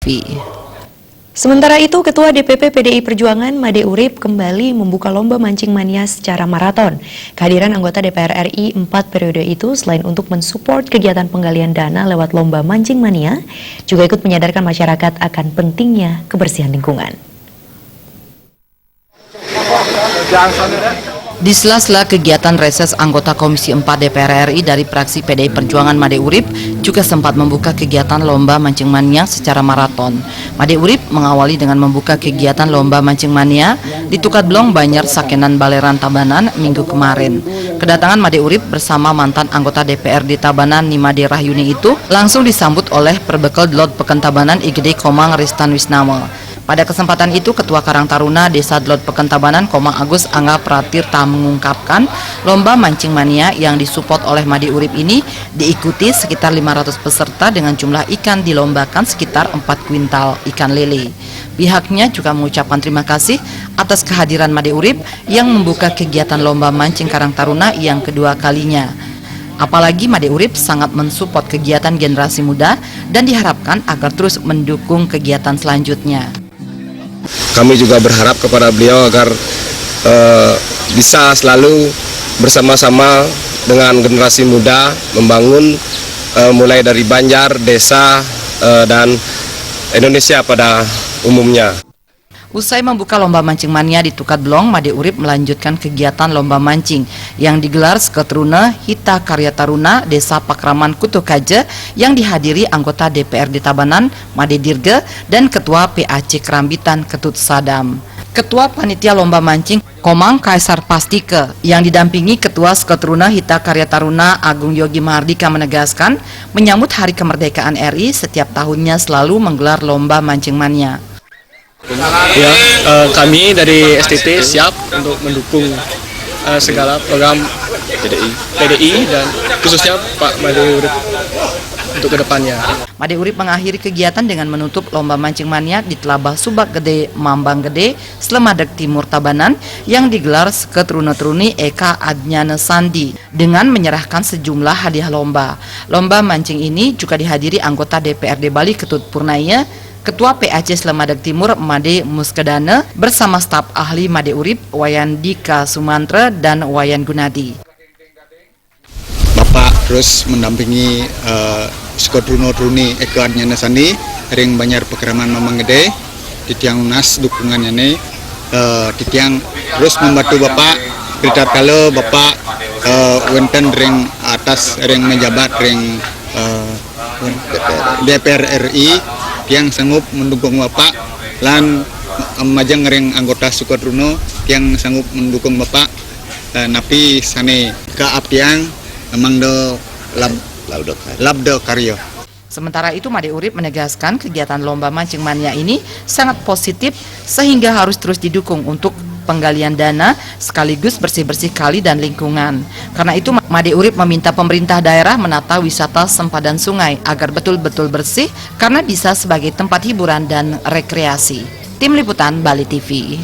TV. Sementara itu, Ketua DPP PDI Perjuangan Made Urip kembali membuka lomba mancing mania secara maraton. Kehadiran anggota DPR RI 4 periode itu selain untuk mensupport kegiatan penggalian dana lewat lomba mancing mania, juga ikut menyadarkan masyarakat akan pentingnya kebersihan lingkungan. Di sela-sela kegiatan reses anggota Komisi 4 DPR RI dari fraksi PDI Perjuangan Made Urip juga sempat membuka kegiatan lomba mancing mania secara maraton. Made Urip mengawali dengan membuka kegiatan lomba mancing mania di Tukadblong Banjar Sakenan Baleran Tabanan minggu kemarin. Kedatangan Made Urip bersama mantan anggota DPRD Tabanan Nimade Rahyuni itu langsung disambut oleh Perbekal Dlot Peken Tabanan IGD Komang Ristan Wisnama. Pada kesempatan itu, Ketua Karang Taruna Desa Dlot Peken Tabanan Komang Agus Angga Pratirta mengungkapkan lomba mancing mania yang disupport oleh Made Urip ini diikuti sekitar 500 peserta dengan jumlah ikan dilombakan sekitar 4 kuintal ikan lele. Pihaknya juga mengucapkan terima kasih atas kehadiran Made Urip yang membuka kegiatan lomba mancing Karang Taruna yang kedua kalinya. Apalagi Made Urip sangat mensupport kegiatan generasi muda dan diharapkan agar terus mendukung kegiatan selanjutnya. Kami juga berharap kepada beliau agar bisa selalu bersama-sama dengan generasi muda membangun mulai dari Banjar, desa, dan Indonesia pada umumnya. Usai membuka lomba mancing mania di Tukadblong, Made Urip melanjutkan kegiatan lomba mancing yang digelar Seketruna Hita Karya Taruna Desa Pakraman Kutukaje yang dihadiri anggota DPRD Tabanan Made Dirge dan Ketua PAC Kerambitan Ketut Sadam. Ketua Panitia Lomba Mancing Komang Kaisar Pastike yang didampingi Ketua Seketruna Hita Karya Taruna Agung Yogi Mahardika menegaskan menyambut Hari Kemerdekaan RI setiap tahunnya selalu menggelar lomba mancing mania. Ya, kami dari STT siap untuk mendukung segala program PDI dan khususnya Pak Made Urip untuk kedepannya. Made Urip mengakhiri kegiatan dengan menutup lomba mancing mania di Telabah Subak Gede, Mambang Gede, Slemadeg Timur Tabanan yang digelar Seketruna-truni Eka Adnyana Sandi dengan menyerahkan sejumlah hadiah lomba. Lomba mancing ini juga dihadiri anggota DPRD Bali Ketut Purnaya, Ketua PAC Slemadeg Timur Made Muskedane bersama staf ahli Made Urip Wayan Dika Sumantra dan Wayan Gunadi. Bapak terus mendampingi Seketruna-truni Eka Adnyana Sandi ring Banjar Pekraman Mambang Gede titiang unas dukungannya nih titiang terus membantu Bapak berita kalau Bapak wenten ring atas ring menjabat ring DPR RI yang sanggup mendukung Bapak lan majang ring anggota Seketruna yang sanggup mendukung Bapak napi sane keapian emang do labdo karyo. Sementara itu Made Urip menegaskan kegiatan lomba mancing mania ini sangat positif sehingga harus terus didukung untuk penggalian dana sekaligus bersih-bersih kali dan lingkungan. Karena itu Made Urip meminta pemerintah daerah menata wisata sempadan sungai agar betul-betul bersih karena bisa sebagai tempat hiburan dan rekreasi. Tim Liputan Bali TV.